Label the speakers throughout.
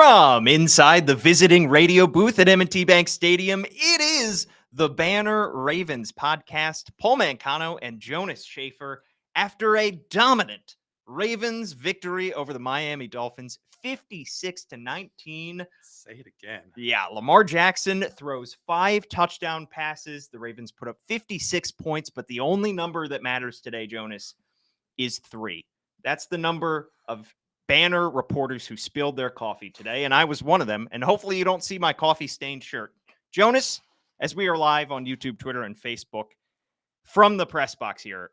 Speaker 1: From inside the visiting radio booth at M&T Bank Stadium, it is the Banner Ravens podcast. Paul Mancano and Jonas Shaffer, after a dominant Ravens victory over the Miami Dolphins, 56-19.
Speaker 2: Say it again.
Speaker 1: Yeah, Lamar Jackson throws 5 touchdown passes. The Ravens put up 56 points, but the only number that matters today, Jonas, is 3. That's the number of Banner reporters who spilled their coffee today, and I was one of them. And hopefully you don't see my coffee-stained shirt. Jonas, as we are live on YouTube, Twitter, and Facebook from the press box here,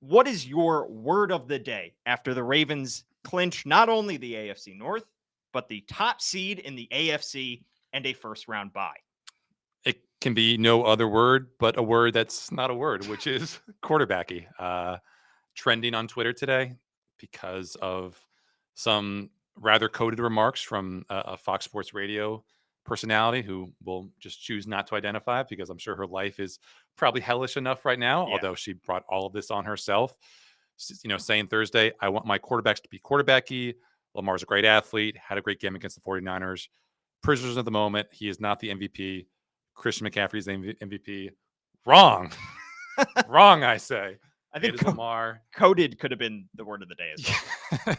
Speaker 1: what is your word of the day after the Ravens clinch not only the AFC North, but the top seed in the AFC and a first-round bye?
Speaker 2: It can be no other word but a word that's not a word, which is quarterbacky. Trending on Twitter today because of some rather coded remarks from a Fox Sports Radio personality who will just choose not to identify because I'm sure her life is probably hellish enough right now, although she brought all of this on herself. Saying Thursday, I want my quarterbacks to be quarterbacky. Lamar's a great athlete, had a great game against the 49ers. Prisoners of the moment. He is not the MVP. Christian McCaffrey is the MVP. Wrong. Wrong, I say.
Speaker 1: I think
Speaker 2: Lamar.
Speaker 1: Coded could have been the word of the day as well.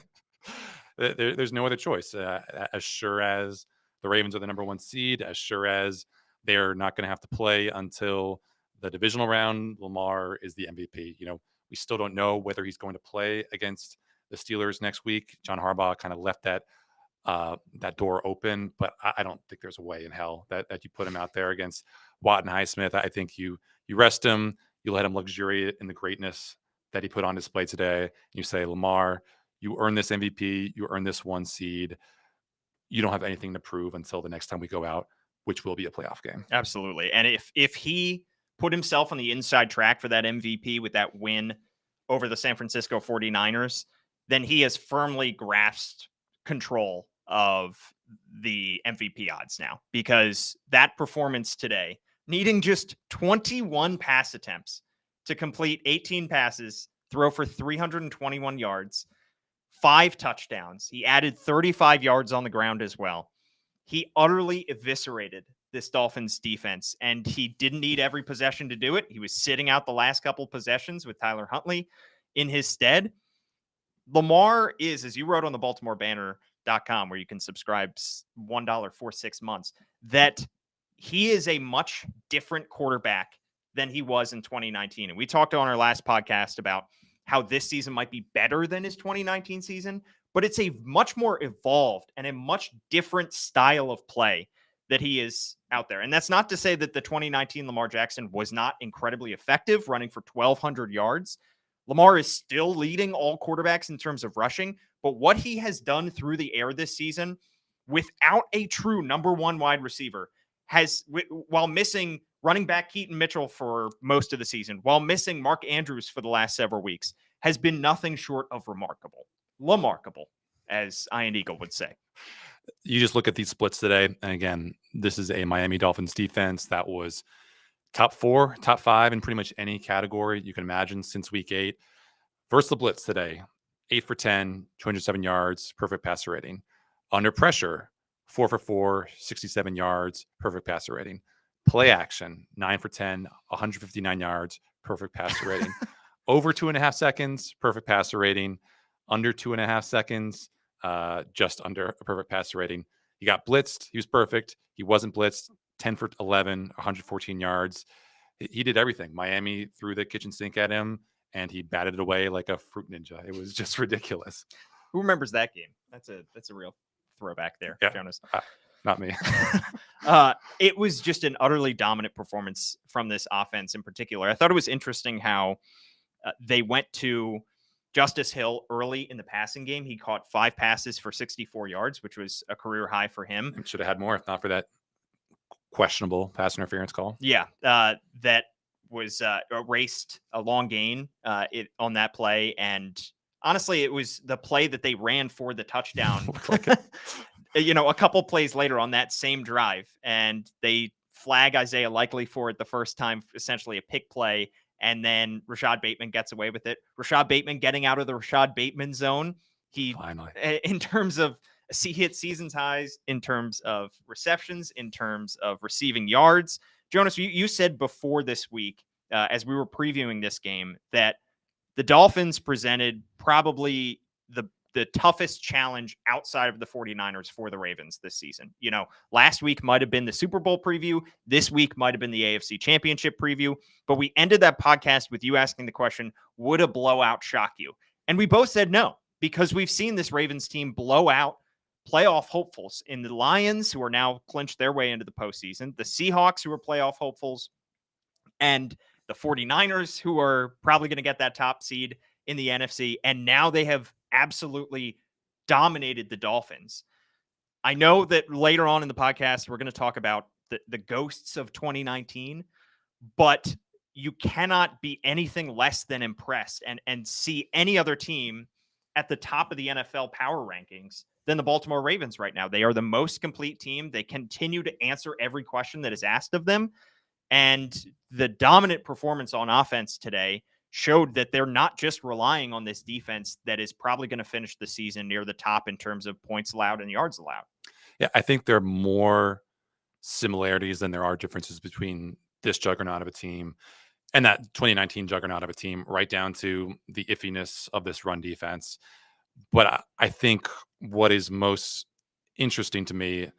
Speaker 2: There's no other choice. As sure as the Ravens are the number 1 seed, as sure as they're not going to have to play until the divisional round, Lamar is the MVP. We still don't know whether he's going to play against the Steelers next week. John Harbaugh kind of left that door open, but I don't think there's a way in hell that you put him out there against Watt and Highsmith. I think you rest him, you let him luxuriate in the greatness that he put on display today. You say, Lamar, you earn this MVP, you earn this 1 seed. You don't have anything to prove until the next time we go out, which will be a playoff game.
Speaker 1: Absolutely. And if he put himself on the inside track for that MVP with that win over the San Francisco 49ers, then he has firmly grasped control of the MVP odds now, because that performance today, needing just 21 pass attempts to complete 18 passes, throw for 321 yards, 5 touchdowns. He added 35 yards on the ground as well. He utterly eviscerated this Dolphins defense, and he didn't need every possession to do it. He was sitting out the last couple possessions with Tyler Huntley in his stead. Lamar is, as you wrote on the BaltimoreBanner.com, where you can subscribe $1 for 6 months, that he is a much different quarterback than he was in 2019. And we talked on our last podcast about how this season might be better than his 2019 season, but it's a much more evolved and a much different style of play that he is out there. And that's not to say that the 2019 Lamar Jackson was not incredibly effective, running for 1,200 yards. Lamar is still leading all quarterbacks in terms of rushing, but what he has done through the air this season without a true number 1 wide receiver while missing running back Keaton Mitchell for most of the season, while missing Mark Andrews for the last several weeks, has been nothing short of remarkable. Lamarkable, as Ian Eagle would say.
Speaker 2: You just look at these splits today, and again, this is a Miami Dolphins defense that was top 4, top 5 in pretty much any category you can imagine since week 8. Versus the blitz today, 8 for 10, 207 yards, perfect passer rating. Under pressure, 4 for 4, 67 yards, perfect passer rating. Play action, 9 for 10, 159 yards, perfect passer rating. Over 2.5 seconds, perfect passer rating. Under 2.5 seconds, just under a perfect passer rating. He got blitzed. He was perfect. He wasn't blitzed. 10 for 11, 114 yards. He did everything. Miami threw the kitchen sink at him, and he batted it away like a fruit ninja. It was just ridiculous.
Speaker 1: Who remembers that game? That's a real throwback there, Jonas.
Speaker 2: Not me.
Speaker 1: It was just an utterly dominant performance from this offense in particular. I thought it was interesting how they went to Justice Hill early in the passing game. He caught 5 passes for 64 yards, which was a career high for him.
Speaker 2: Should have had more if not for that questionable pass interference call.
Speaker 1: Yeah, that was erased a long gain on that play. And honestly, it was the play that they ran for the touchdown. A couple plays later on that same drive, and they flag Isaiah Likely for it the first time, essentially a pick play, and then Rashad Bateman gets away with it. Rashad Bateman getting out of the Rashad Bateman zone. He,
Speaker 2: finally,
Speaker 1: in terms of He hit season's highs in terms of receptions, in terms of receiving yards. Jonas, you said before this week, as we were previewing this game, that the Dolphins presented probably the toughest challenge outside of the 49ers for the Ravens this season. Last week might have been the Super Bowl preview. This week might have been the AFC Championship preview. But we ended that podcast with you asking the question, would a blowout shock you? And we both said no, because we've seen this Ravens team blow out playoff hopefuls in the Lions, who are now clinched their way into the postseason, the Seahawks, who are playoff hopefuls, and the 49ers, who are probably going to get that top seed in the NFC. And now they have absolutely dominated the Dolphins. I know that later on in the podcast, we're going to talk about the ghosts of 2019, but you cannot be anything less than impressed and see any other team at the top of the NFL power rankings than the Baltimore Ravens right now. They are the most complete team. They continue to answer every question that is asked of them. And the dominant performance on offense today showed that they're not just relying on this defense that is probably going to finish the season near the top in terms of points allowed and yards allowed.
Speaker 2: Yeah, I think there are more similarities than there are differences between this juggernaut of a team and that 2019 juggernaut of a team, right down to the iffiness of this run defense. But I think what is most interesting to me,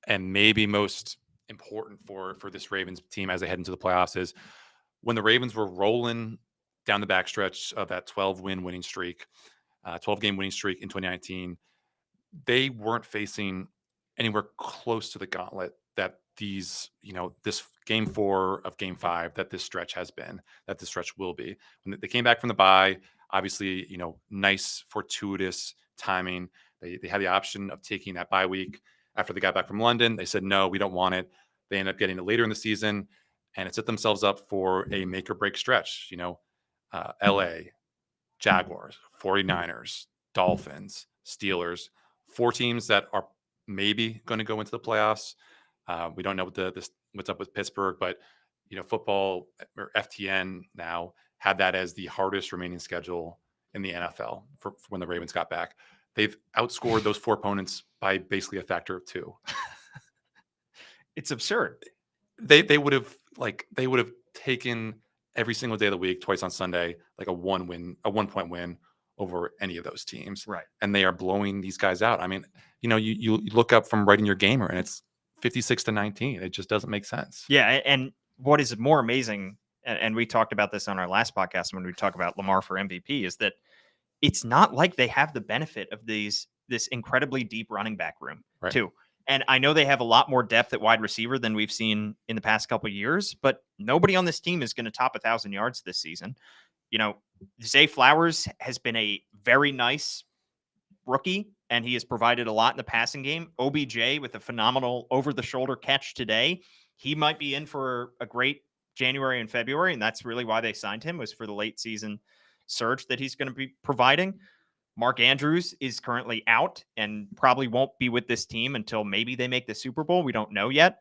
Speaker 2: and maybe most important for this Ravens team as they head into the playoffs, is when the Ravens were rolling down the backstretch of that 12-game winning streak in 2019, they weren't facing anywhere close to the gauntlet that this game 4 of game 5 that this stretch has been, that this stretch will be. When they came back from the bye, obviously, nice fortuitous timing. They had the option of taking that bye week after they got back from London. They said, no, we don't want it. They ended up getting it later in the season, and it set themselves up for a make or break stretch. LA, Jaguars, 49ers, Dolphins, Steelers, 4 teams that are maybe going to go into the playoffs. We don't know what's up with Pittsburgh, but football, or FTN now, had that as the hardest remaining schedule in the NFL for when the Ravens got back. They've outscored those 4 opponents by basically a factor of 2.
Speaker 1: It's absurd.
Speaker 2: They would have taken every single day of the week, twice on Sunday, like a 1-point win over any of those teams.
Speaker 1: Right.
Speaker 2: And they are blowing these guys out. I mean, you look up from writing your gamer and it's 56-19. It just doesn't make sense.
Speaker 1: Yeah. And what is more amazing, and we talked about this on our last podcast when we talk about Lamar for MVP, is that it's not like they have the benefit of this incredibly deep running back room,
Speaker 2: right,
Speaker 1: too. And I know they have a lot more depth at wide receiver than we've seen in the past couple of years, but nobody on this team is going to top 1,000 yards this season. Zay Flowers has been a very nice rookie, and he has provided a lot in the passing game. OBJ with a phenomenal over-the-shoulder catch today. He might be in for a great January and February, and that's really why they signed him, was for the late season surge that he's going to be providing. Mark Andrews is currently out and probably won't be with this team until maybe they make the Super Bowl. We don't know yet,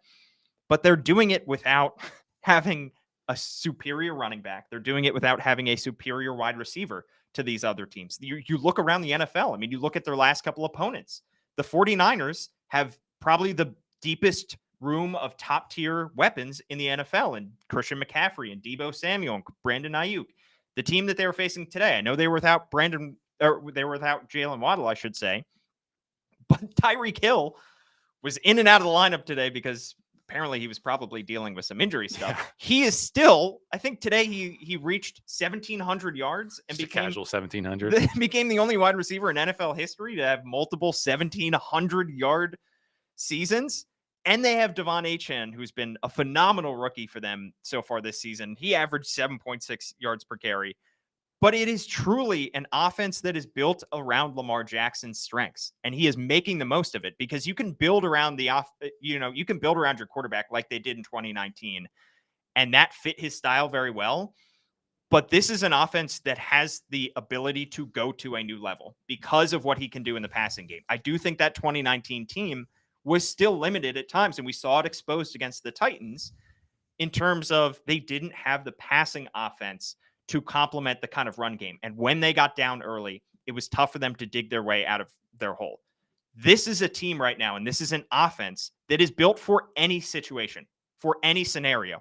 Speaker 1: but they're doing it without having a superior running back. They're doing it without having a superior wide receiver to these other teams. You look around the NFL. I mean, you look at their last couple opponents. The 49ers have probably the deepest room of top tier weapons in the NFL, and Christian McCaffrey and Deebo Samuel and Brandon Ayuk. The team that they were facing today, I know they were without Jalen Waddle, I should say, but Tyreek Hill was in and out of the lineup today because apparently he was probably dealing with some injury stuff. Yeah. He is still, I think today he reached 1,700 yards and became
Speaker 2: casual 1,700.
Speaker 1: Became the only wide receiver in NFL history to have multiple 1,700 yard seasons. And they have Devon Achane, who's been a phenomenal rookie for them so far this season. He averaged 7.6 yards per carry. But it is truly an offense that is built around Lamar Jackson's strengths, and he is making the most of it, because you can build around you can build around your quarterback like they did in 2019, and that fit his style very well. But this is an offense that has the ability to go to a new level because of what he can do in the passing game. I do think that 2019 team was still limited at times, and we saw it exposed against the Titans in terms of they didn't have the passing offense to complement the kind of run game. And when they got down early, it was tough for them to dig their way out of their hole. This is a team right now, and this is an offense that is built for any situation, for any scenario.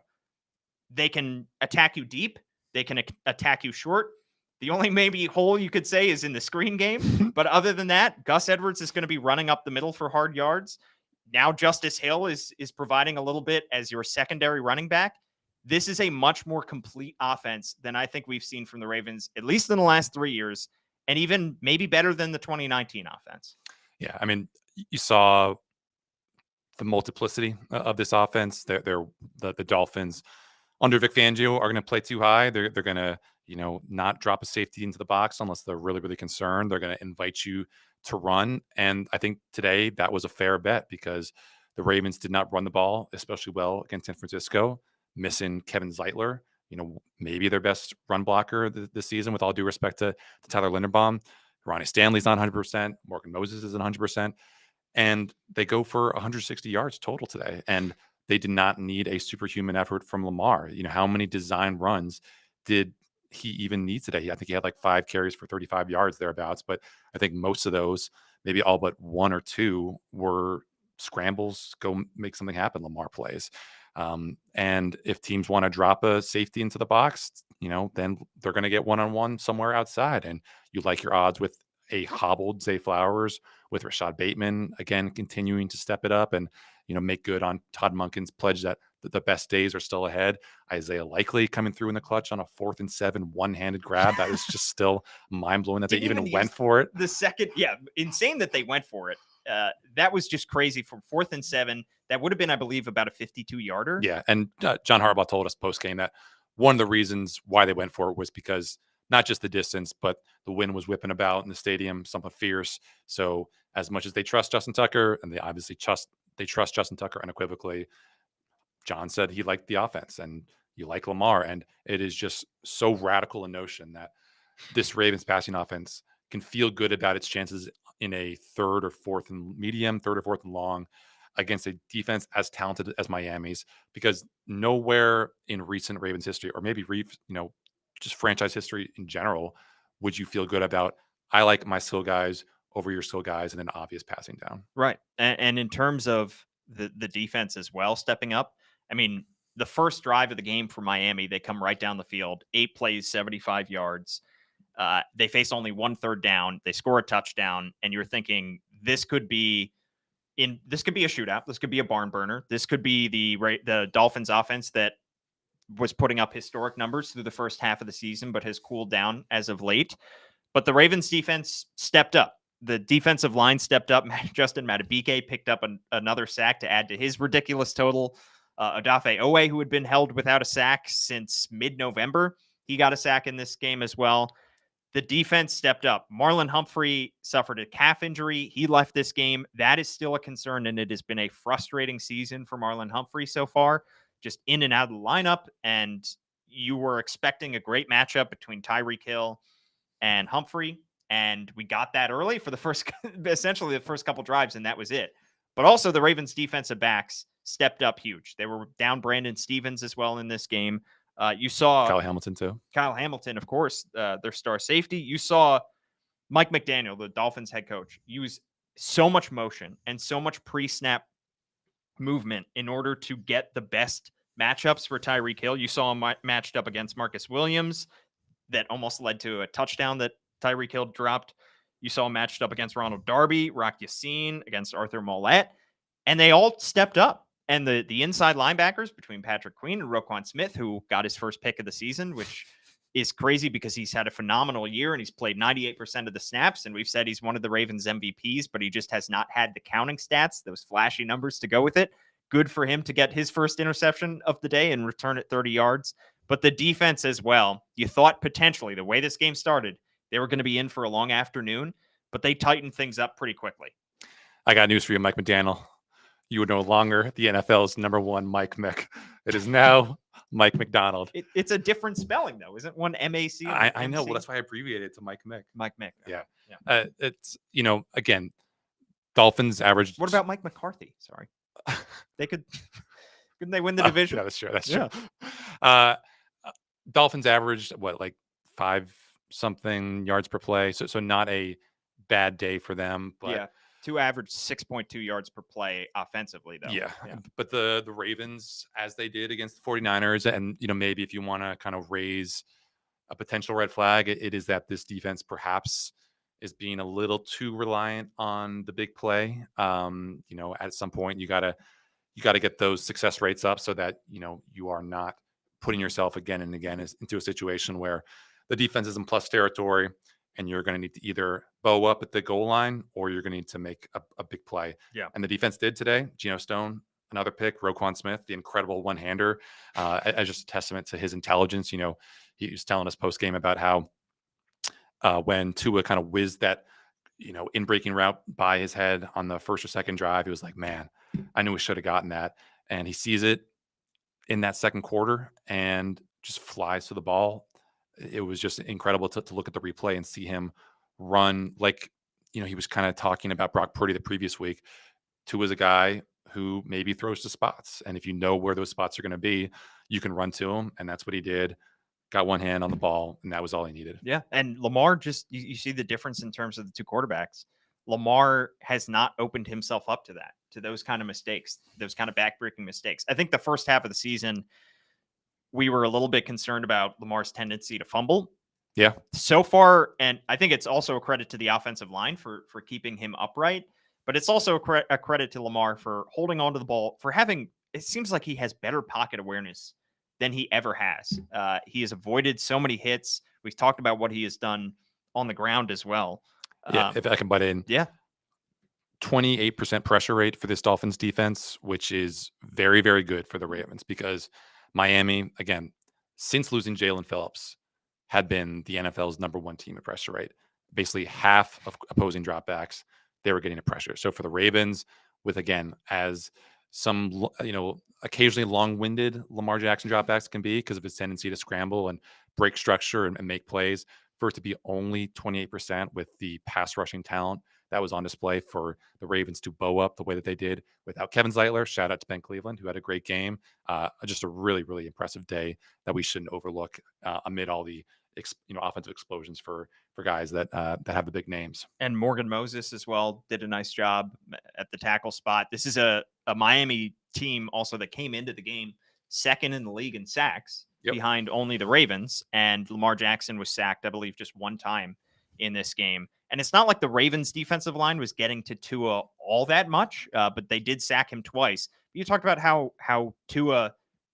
Speaker 1: They can attack you deep. They can attack you short. The only maybe hole you could say is in the screen game. But other than that, Gus Edwards is going to be running up the middle for hard yards. Now Justice Hill is providing a little bit as your secondary running back. This is a much more complete offense than I think we've seen from the Ravens, at least in the last 3 years, and even maybe better than the 2019 offense.
Speaker 2: Yeah, I mean, you saw the multiplicity of this offense. The Dolphins under Vic Fangio are going to play too high. They're going to not drop a safety into the box unless they're really, really concerned. They're going to invite you to run. And I think today that was a fair bet because the Ravens did not run the ball especially well against San Francisco, missing Kevin Zeitler, maybe their best run blocker this season, with all due respect to Tyler Linderbaum. Ronnie Stanley's not 100%. Morgan Moses isn't 100%. And they go for 160 yards total today. And they did not need a superhuman effort from Lamar. How many design runs did he even need today? I think he had like 5 carries for 35 yards thereabouts. But I think most of those, maybe all but 1 or 2, were scrambles, go make something happen, Lamar plays. And if teams want to drop a safety into the box, then they're going to get one-on-one somewhere outside. And you like your odds with a hobbled Zay Flowers, with Rashad Bateman, again, continuing to step it up and, make good on Todd Monken's pledge that the best days are still ahead. Isaiah Likely coming through in the clutch on a 4th and 7 one-handed grab. That is just still mind-blowing that they even went for it.
Speaker 1: The second, insane that they went for it. That was just crazy. For 4th and 7, that would have been, I believe, about a 52-yarder.
Speaker 2: Yeah, and John Harbaugh told us post-game that one of the reasons why they went for it was because not just the distance, but the wind was whipping about in the stadium, somewhat fierce. So as much as they trust Justin Tucker, and they obviously trust Justin Tucker unequivocally, John said he liked the offense, and you like Lamar. And it is just so radical a notion that this Ravens passing offense can feel good about its chances in a 3rd or 4th and medium, 3rd or 4th and long against a defense as talented as Miami's, because nowhere in recent Ravens history, or maybe just franchise history in general, would you feel good about, I like my skill guys over your skill guys, and then obvious passing down.
Speaker 1: Right. And in terms of the defense as well, stepping up, I mean, the first drive of the game for Miami, they come right down the field, 8 plays, 75 yards. They face only 1 3rd down. They score a touchdown, and you're thinking this could be a shootout. This could be a barn burner. This could be the Dolphins offense that was putting up historic numbers through the first half of the season, but has cooled down as of late. But the Ravens defense stepped up. The defensive line stepped up. Justin Madubuike picked up another sack to add to his ridiculous total. Odafe Owe, who had been held without a sack since mid-November, he got a sack in this game as well. The defense stepped up. Marlon Humphrey suffered a calf injury. He left this game. That is still a concern, and it has been a frustrating season for Marlon Humphrey so far, just in and out of the lineup. And you were expecting a great matchup between Tyreek Hill and Humphrey, and we got that early for essentially the first couple drives, and that was it. But also the Ravens defensive backs stepped up huge. They were down Brandon Stevens as well in this game. You saw
Speaker 2: Kyle Hamilton too.
Speaker 1: Kyle Hamilton, of course, their star safety. You saw Mike McDaniel, the Dolphins head coach, use so much motion and so much pre-snap movement in order to get the best matchups for Tyreek Hill. You saw him matched up against Marcus Williams that almost led to a touchdown that Tyreek Hill dropped. You saw him matched up against Ronald Darby, Rock Yassin, against Arthur Mollett, and they all stepped up. And the inside linebackers between Patrick Queen and Roquan Smith, who got his first pick of the season, which is crazy because he's had a phenomenal year and he's played 98% of the snaps. And we've said he's one of the Ravens MVPs, but he just has not had the counting stats, those flashy numbers to go with it. Good for him to get his first interception of the day and return it 30 yards. But the defense as well, you thought potentially the way this game started, they were going to be in for a long afternoon, but they tightened things up pretty quickly.
Speaker 2: I got news for you, Mike McDaniel. You are no longer the NFL's #1 Mike Mick. It is now Mike McDonald.
Speaker 1: It's a different spelling, though. Isn't one M-A-C?
Speaker 2: I know. Well, that's why I abbreviated it to Mike Mick.
Speaker 1: Mike Mick.
Speaker 2: Yeah. It's, again, Dolphins averaged.
Speaker 1: What about Mike McCarthy? Sorry. Couldn't they win the division?
Speaker 2: That's true. That's true. Dolphins averaged, 5-something yards per play. So not a bad day for them. But
Speaker 1: Tua averaged 6.2 yards per play offensively, though.
Speaker 2: Yeah. But the Ravens, as they did against the 49ers, and maybe if you want to kind of raise a potential red flag, it is that this defense perhaps is being a little too reliant on the big play. At some point you gotta get those success rates up so that you are not putting yourself again and again into a situation where the defense is in plus territory and you're going to need to either bow up at the goal line or you're going to need to make a big play.
Speaker 1: Yeah.
Speaker 2: And the defense did today. Geno Stone, another pick, Roquan Smith, the incredible one-hander, as just a testament to his intelligence. He was telling us post-game about how when Tua kind of whizzed that, in-breaking route by his head on the first or second drive, he was like, man, I knew we should have gotten that. And he sees it in that second quarter and just flies to the ball. It was just incredible to look at the replay and see him run like, he was kind of talking about Brock Purdy the previous week. Tua is a guy who maybe throws to spots. And if you know where those spots are going to be, you can run to him. And that's what he did. Got one hand on the ball, and that was all he needed.
Speaker 1: Yeah. And Lamar just, you see the difference in terms of the two quarterbacks. Lamar has not opened himself up to those kind of mistakes, those kind of backbreaking mistakes. I think the first half of the season, we were a little bit concerned about Lamar's tendency to fumble.
Speaker 2: Yeah.
Speaker 1: So far, and I think it's also a credit to the offensive line for keeping him upright, but it's also a credit to Lamar for holding on to the ball, for having, it seems like he has better pocket awareness than he ever has. He has avoided so many hits. We've talked about what he has done on the ground as well.
Speaker 2: Yeah, if I can butt in.
Speaker 1: Yeah.
Speaker 2: 28% pressure rate for this Dolphins defense, which is very, very good for the Ravens because Miami, again, since losing Jalen Phillips, had been the NFL's number one team at pressure rate. Basically half of opposing dropbacks, they were getting a pressure. So for the Ravens, with, again, as some, occasionally long-winded Lamar Jackson dropbacks can be because of his tendency to scramble and break structure and make plays, for it to be only 28% with the pass rushing talent that was on display for the Ravens to bow up the way that they did without Kevin Zeitler. Shout out to Ben Cleveland, who had a great game. Just a really, really impressive day that we shouldn't overlook amid all the offensive explosions for guys that have the big names.
Speaker 1: And Morgan Moses as well did a nice job at the tackle spot. This is a Miami team also that came into the game second in the league in sacks, behind only the Ravens, and Lamar Jackson was sacked, I believe, just one time in this game. And it's not like the Ravens defensive line was getting to Tua all that much, but they did sack him twice. You talked about how Tua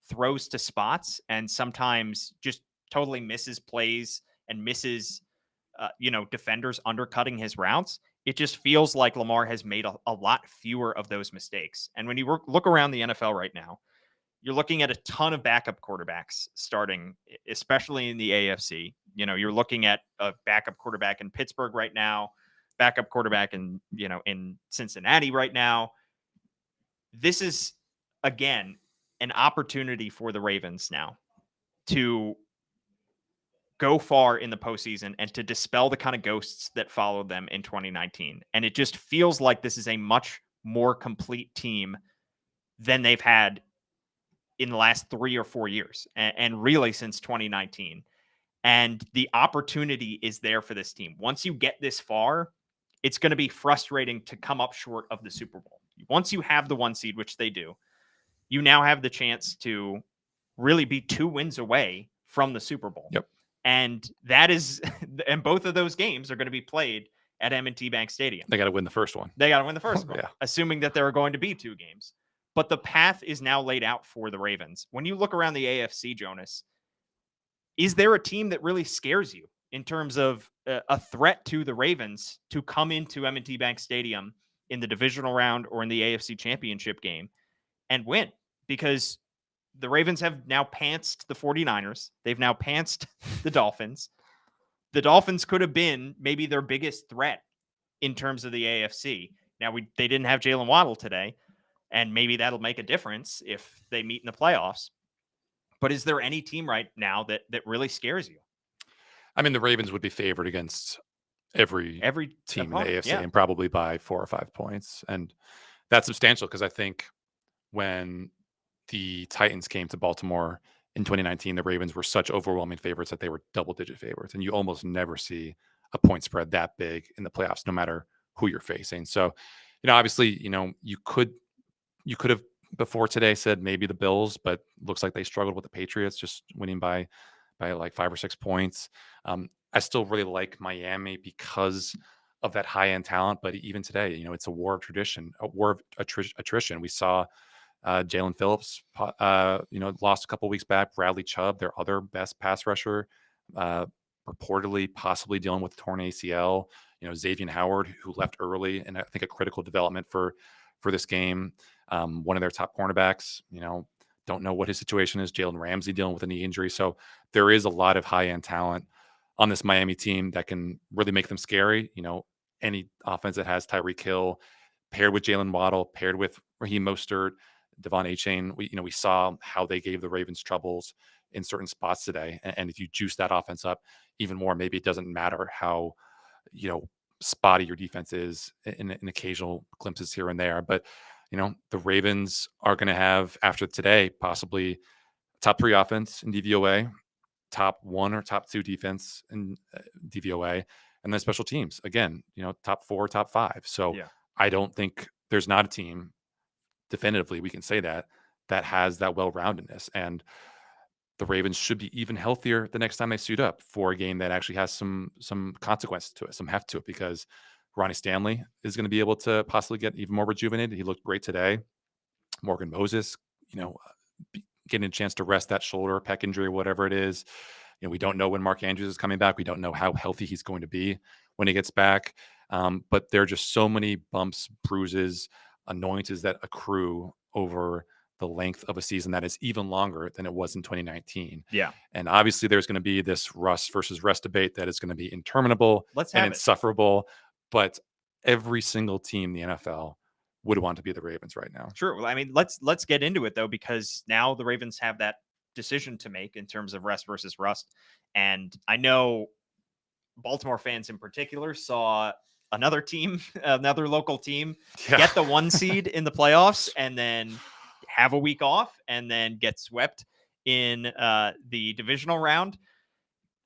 Speaker 1: throws to spots and sometimes just totally misses plays and misses, defenders undercutting his routes. It just feels like Lamar has made a lot fewer of those mistakes. And when you look around the NFL right now, you're looking at a ton of backup quarterbacks starting, especially in the AFC. You're looking at a backup quarterback in Pittsburgh right now, backup quarterback in Cincinnati right now. This is, again, an opportunity for the Ravens now to go far in the postseason and to dispel the kind of ghosts that followed them in 2019. And it just feels like this is a much more complete team than they've had in the last 3 or 4 years, and really since 2019. And the opportunity is there for this team. Once you get this far, it's going to be frustrating to come up short of the Super Bowl. Once you have the 1 seed, which they do, you now have the chance to really be 2 wins away from the Super Bowl.
Speaker 2: Yep.
Speaker 1: And that is, and both of those games are going to be played at M&T Bank Stadium.
Speaker 2: They got to win the first one.
Speaker 1: They got to win the first one,
Speaker 2: Yeah.
Speaker 1: Assuming that there are going to be 2 games. But the path is now laid out for the Ravens. When you look around the AFC, Jonas, is there a team that really scares you in terms of a threat to the Ravens to come into M&T Bank Stadium in the divisional round or in the AFC Championship game and win? Because the Ravens have now pantsed the 49ers. They've now pantsed the Dolphins. The Dolphins could have been maybe their biggest threat in terms of the AFC. Now, they didn't have Jalen Waddle today, and maybe that'll make a difference if they meet in the playoffs. But is there any team right now that really scares you?
Speaker 2: I mean, the Ravens would be favored against every team in the AFC, and probably by 4 or 5 points. And that's substantial because I think when the Titans came to Baltimore in 2019, the Ravens were such overwhelming favorites that they were double-digit favorites. And you almost never see a point spread that big in the playoffs, no matter who you're facing. So Obviously, you could have before today said maybe the Bills, but looks like they struggled with the Patriots, just winning by like 5 or 6 points. I still really like Miami because of that high end talent, but even today, it's a war of tradition, a war of attrition. We saw Jalen Phillips, lost a couple weeks back. Bradley Chubb, their other best pass rusher, uh, reportedly possibly dealing with torn ACL. Xavier Howard, who left early, and I think a critical development for this game. One of their top cornerbacks, don't know what his situation is. Jalen Ramsey dealing with a knee injury. So there is a lot of high end talent on this Miami team that can really make them scary. Any offense that has Tyreek Hill paired with Jalen Waddle, paired with Raheem Mostert, Devon Achane, we saw how they gave the Ravens troubles in certain spots today. And if you juice that offense up even more, maybe it doesn't matter how, spotty your defense is in occasional glimpses here and there. But, the Ravens are going to have, after today, possibly top 3 offense in DVOA, top 1 or top 2 defense in DVOA, and then special teams. Again, top 4, top 5. So
Speaker 1: Yeah.
Speaker 2: I don't think there's not a team definitively, we can say that has that well-roundedness. And the Ravens should be even healthier the next time they suit up for a game that actually has some consequence to it, some heft to it, because Ronnie Stanley is going to be able to possibly get even more rejuvenated. He looked great today. Morgan Moses, getting a chance to rest that shoulder, pec injury, whatever it is. We don't know when Mark Andrews is coming back. We don't know how healthy he's going to be when he gets back. But there are just so many bumps, bruises, annoyances that accrue over the length of a season that is even longer than it was in 2019.
Speaker 1: Yeah.
Speaker 2: And obviously there's going to be this rust versus rest debate that is going to be interminable
Speaker 1: Let's
Speaker 2: and
Speaker 1: have it.
Speaker 2: insufferable. But every single team in the NFL would want to be the Ravens right now.
Speaker 1: Sure. Well, I mean, let's get into it though, because now the Ravens have that decision to make in terms of rest versus rust. And I know Baltimore fans in particular saw another team, another local team, get the 1 seed in the playoffs and then have a week off and then get swept in the divisional round.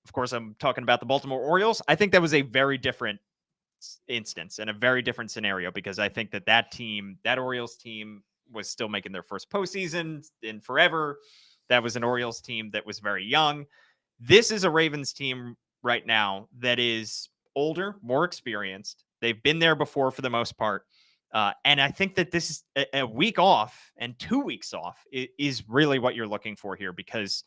Speaker 1: Of course, I'm talking about the Baltimore Orioles. I think that was a very different instance and a very different scenario, because I think that Orioles team was still making their first postseason in forever. That was an Orioles team that was very young. This is a Ravens team right now that is older, more experienced. They've been there before for the most part. And I think that this is a week off and 2 weeks off is really what you're looking for here, because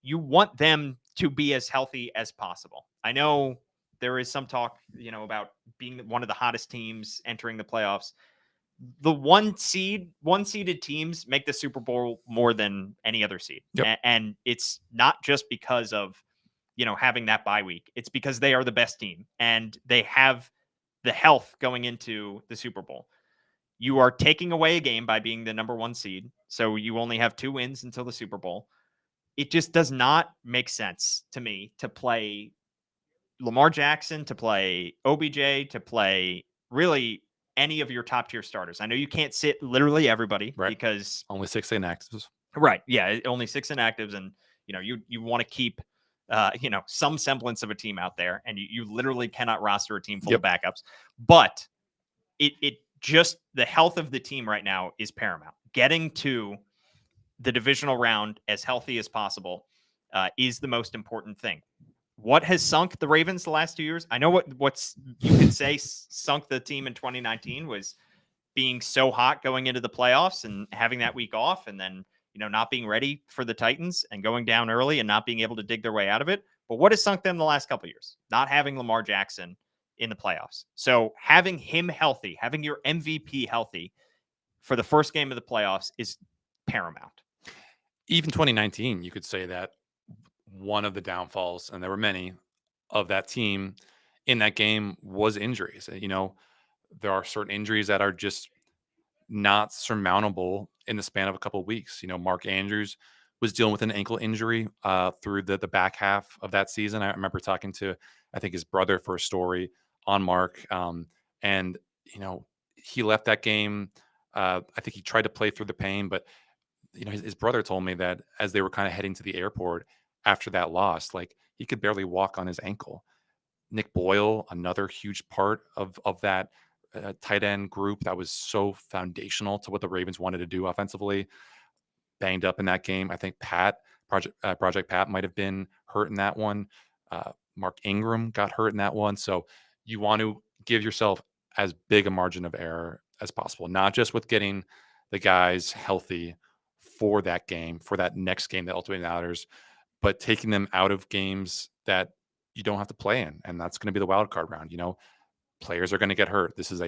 Speaker 1: you want them to be as healthy as possible. I know there is some talk, about being one of the hottest teams entering the playoffs. The one seeded teams make the Super Bowl more than any other seed.
Speaker 2: Yep.
Speaker 1: And it's not just because of, having that bye week. It's because they are the best team and they have the health going into the Super Bowl. You are taking away a game by being the number 1 seed. So you only have 2 wins until the Super Bowl. It just does not make sense to me to play Lamar Jackson, to play OBJ, to play really any of your top tier starters. I know you can't sit literally everybody,
Speaker 2: right,
Speaker 1: because
Speaker 2: only 6 inactives.
Speaker 1: Right. Yeah. Only 6 inactives. And, you want to keep, some semblance of a team out there. And you literally cannot roster a team full of backups. But it just, the health of the team right now is paramount. Getting to the divisional round as healthy as possible is the most important thing. What has sunk the Ravens the last 2 years? I know what's you could say sunk the team in 2019 was being so hot going into the playoffs and having that week off, and then not being ready for the Titans and going down early and not being able to dig their way out of it. But what has sunk them the last couple of years? Not having Lamar Jackson in the playoffs. So having him healthy, having your MVP healthy for the first game of the playoffs is paramount.
Speaker 2: Even 2019, you could say that one of the downfalls, and there were many, of that team in that game was injuries. There are certain injuries that are just not surmountable in the span of a couple of weeks. Mark Andrews was dealing with an ankle injury through the back half of that season. I remember talking to, I think, his brother for a story on Mark. And he left that game. I think he tried to play through the pain, but his brother told me that as they were kind of heading to the airport after that loss, like, he could barely walk on his ankle. Nick Boyle, another huge part of that tight end group that was so foundational to what the Ravens wanted to do offensively, banged up in that game. I think Project Pat might have been hurt in that one. Mark Ingram got hurt in that one. So you want to give yourself as big a margin of error as possible, not just with getting the guys healthy for that game, for that next game that ultimately matters, but taking them out of games that you don't have to play in. And that's going to be the wild card round. Players are going to get hurt. This is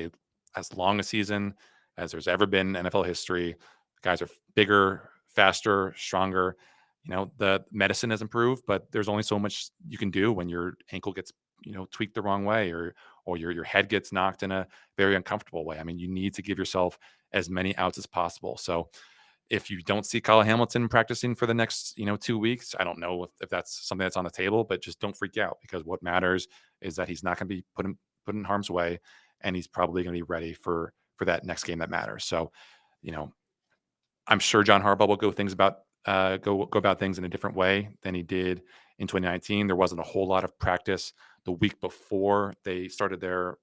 Speaker 2: as long a season as there's ever been in NFL history. Guys are bigger, faster, stronger. The medicine has improved, but there's only so much you can do when your ankle gets, tweaked the wrong way, or your head gets knocked in a very uncomfortable way. I mean, you need to give yourself as many outs as possible. So if you don't see Kyle Hamilton practicing for the next, 2 weeks, I don't know if that's something that's on the table, but just don't freak out, because what matters is that he's not going to be put in harm's way, and he's probably going to be ready for that next game that matters. So, I'm sure John Harbaugh will go about things in a different way than he did in 2019. There wasn't a whole lot of practice the week before they started their,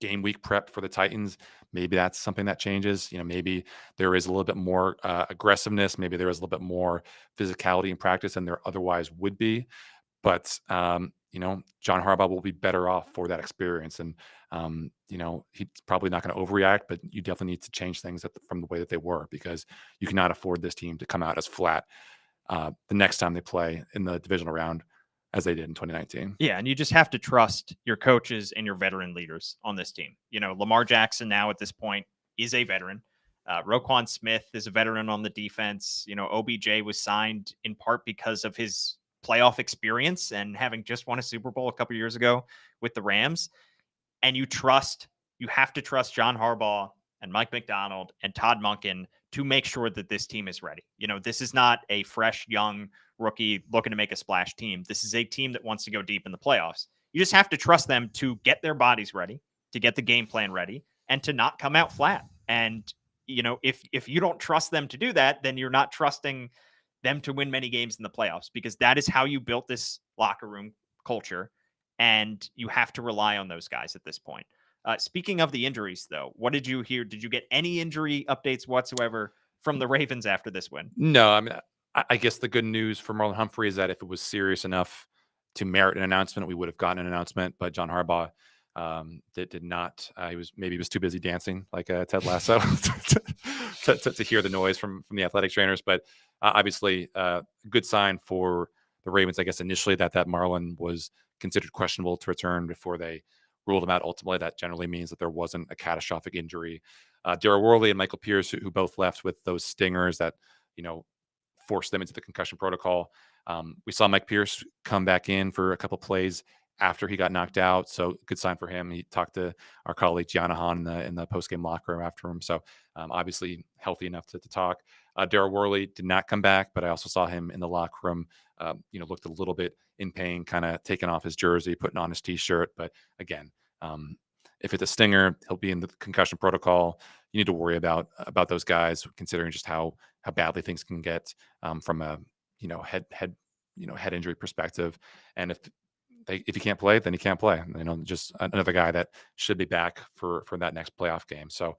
Speaker 2: game week prep for the Titans. Maybe that's something that changes. Maybe there is a little bit more aggressiveness. Maybe there is a little bit more physicality in practice than there otherwise would be. But John Harbaugh will be better off for that experience, and he's probably not going to overreact. But you definitely need to change things from the way that they were, because you cannot afford this team to come out as flat the next time they play in the divisional round as they did in 2019.
Speaker 1: Yeah, and you just have to trust your coaches and your veteran leaders on this team. Lamar Jackson now at this point is a veteran. Roquan Smith is a veteran on the defense. OBJ was signed in part because of his playoff experience and having just won a Super Bowl a couple years ago with the Rams. And you have to trust John Harbaugh and Mike McDonald and Todd Monken to make sure that this team is ready. This is not a fresh, young rookie looking to make a splash team. This is a team that wants to go deep in the playoffs. You just have to trust them to get their bodies ready, to get the game plan ready, and to not come out flat. And, if you don't trust them to do that, then you're not trusting them to win many games in the playoffs, because that is how you built this locker room culture. And you have to rely on those guys at this point. Speaking of the injuries, though, what did you hear? Did you get any injury updates whatsoever from the Ravens after this win?
Speaker 2: No, I mean, I guess the good news for Marlon Humphrey is that if it was serious enough to merit an announcement, we would have gotten an announcement. But John Harbaugh did not. He was too busy dancing like Ted Lasso to hear the noise from the athletic trainers. But obviously, good sign for the Ravens, I guess, initially that Marlon was considered questionable to return before they ruled him out. Ultimately, that generally means that there wasn't a catastrophic injury. Daryl Worley and Michael Pierce, who both left with those stingers that, forced them into the concussion protocol. We saw Mike Pierce come back in for a couple plays after he got knocked out. So good sign for him. He talked to our colleague Gianna Hahn in the post-game locker room after him. So obviously healthy enough to talk. Daryl Worley did not come back, but I also saw him in the locker room, looked a little bit in pain, kind of taking off his jersey, putting on his t-shirt. But again, if it's a stinger, he'll be in the concussion protocol. You need to worry about those guys, considering just how badly things can get from a head injury perspective. And if he can't play, then he can't play. Just another guy that should be back for that next playoff game. So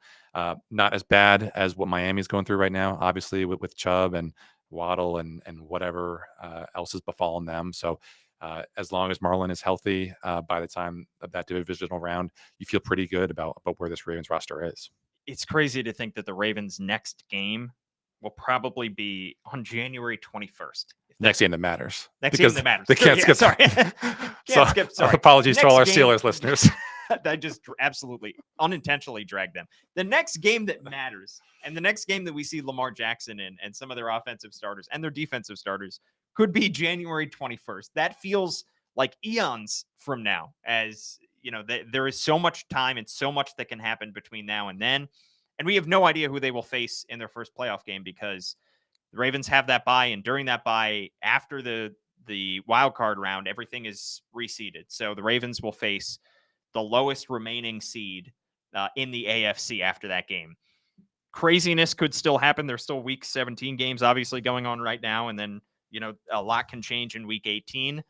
Speaker 2: not as bad as what Miami's going through right now, obviously with Chubb and Waddle and whatever else has befallen them. So as long as Marlon is healthy by the time of that divisional round, you feel pretty good about where this Ravens roster is.
Speaker 1: It's crazy to think that the Ravens' next game will probably be on January 21st.
Speaker 2: Next game that matters.
Speaker 1: Next game that matters.
Speaker 2: They can't skip.
Speaker 1: Sorry.
Speaker 2: Sorry. Apologies to all our Steelers listeners.
Speaker 1: I just absolutely unintentionally dragged them. The next game that matters, and the next game that we see Lamar Jackson in and some of their offensive starters and their defensive starters, could be January 21st. That feels like eons from now, as there is so much time and so much that can happen between now and then. And we have no idea who they will face in their first playoff game, because the Ravens have that bye, and during that bye, after the wild card round, everything is reseeded. So the Ravens will face the lowest remaining seed in the AFC after that game. Craziness could still happen. There's still week 17 games obviously going on right now, and then a lot can change in week 18.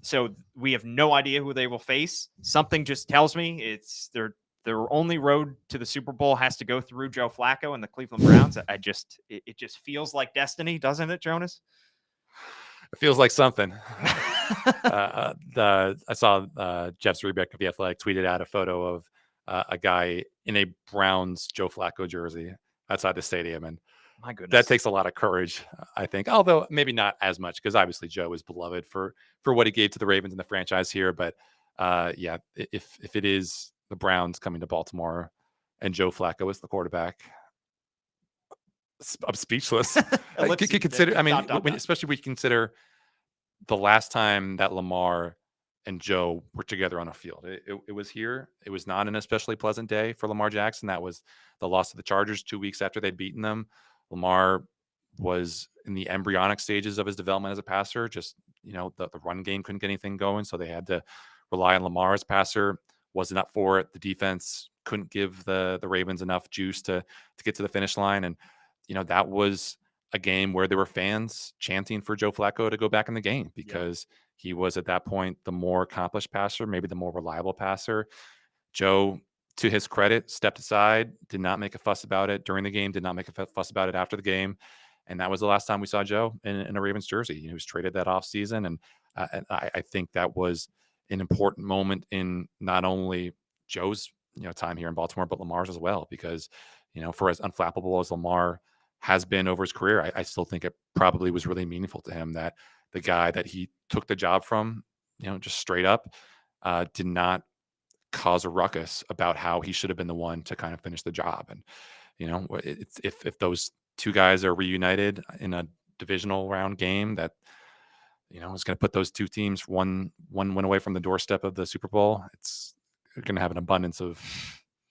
Speaker 1: So we have no idea who they will face. Something just tells me they're their only road to the Super Bowl has to go through Joe Flacco and the Cleveland Browns. It just feels like destiny, doesn't it, Jonas?
Speaker 2: It feels like something. I saw Jeff Zrebiec of The Athletic tweeted out a photo of a guy in a Browns Joe Flacco jersey outside the stadium, and
Speaker 1: My goodness,
Speaker 2: that takes a lot of courage, I think. Although maybe not as much, because obviously Joe is beloved for what he gave to the Ravens and the franchise here. But yeah, if it is the Browns coming to Baltimore and Joe Flacco is the quarterback, I'm speechless. Consider, I mean, especially when you consider the last time that Lamar and Joe were together on a field. It was here. It was not an especially pleasant day for Lamar Jackson. That was the loss to the Chargers 2 weeks after they'd beaten them. Lamar was in the embryonic stages of his development as a passer. Just, the run game couldn't get anything going, so they had to rely on Lamar as passer. Wasn't up for it. The defense couldn't give the Ravens enough juice to get to the finish line. And, that was a game where there were fans chanting for Joe Flacco to go back in the game because he was at that point the more accomplished passer, maybe the more reliable passer. Joe, to his credit, stepped aside, did not make a fuss about it during the game, did not make a fuss about it after the game. And that was the last time we saw Joe in a Ravens jersey. He was traded that offseason. And I think that was an important moment in not only Joe's time here in Baltimore, but Lamar's as well, because for as unflappable as Lamar has been over his career, I still think it probably was really meaningful to him that the guy that he took the job from, just straight up, did not cause a ruckus about how he should have been the one to kind of finish the job. And it's, if those two guys are reunited in a divisional round game, that is going to put those two teams one win away from the doorstep of the Super Bowl. It's going to have an abundance of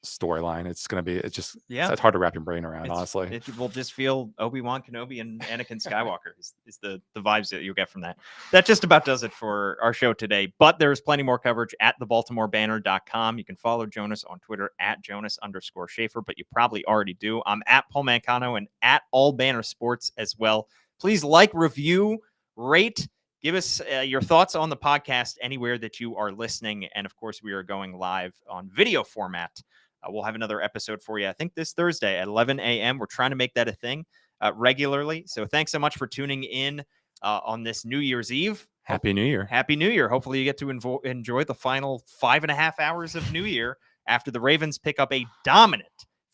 Speaker 2: storyline. It's going to be, it's hard to wrap your brain around, honestly.
Speaker 1: It will just feel Obi-Wan Kenobi and Anakin Skywalker is the vibes that you'll get from that. That just about does it for our show today, but there's plenty more coverage at thebaltimorebanner.com. You can follow Jonas on Twitter at Jonas_Shaffer, but you probably already do. I'm at Paul Mancano and at All Banner Sports as well. Please like, review, rate, give us your thoughts on the podcast anywhere that you are listening. And of course, we are going live on video format. We'll have another episode for you, I think, this Thursday at 11 a.m. We're trying to make that a thing regularly. So thanks so much for tuning in on this New Year's Eve.
Speaker 2: Happy New Year.
Speaker 1: Happy New Year. Hopefully you get to enjoy the final 5.5 hours of New Year after the Ravens pick up a dominant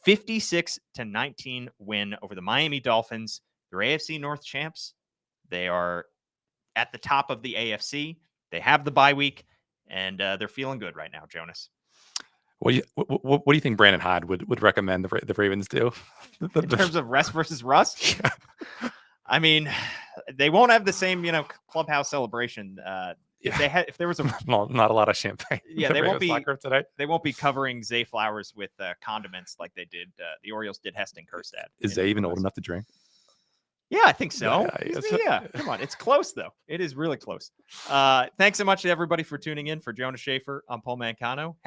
Speaker 1: 56-19 win over the Miami Dolphins. They're AFC North champs. They are at the top of the AFC. They have the bye week, and they're feeling good right now, Jonas.
Speaker 2: What do you think Brandon Hyde would recommend the Ravens do
Speaker 1: in terms of rest versus rust? I mean, they won't have the same clubhouse celebration. If there was
Speaker 2: not a lot of champagne.
Speaker 1: Yeah, they won't be today. They won't be covering Zay Flowers with condiments like they did. The Orioles did Heston Kjerstad.
Speaker 2: Is Zay even old enough to drink?
Speaker 1: Yeah, I think so. Yeah, come on. It's close, though. It is really close. Thanks so much to everybody for tuning in. For Jonas Shaffer, I'm Paul Mancano.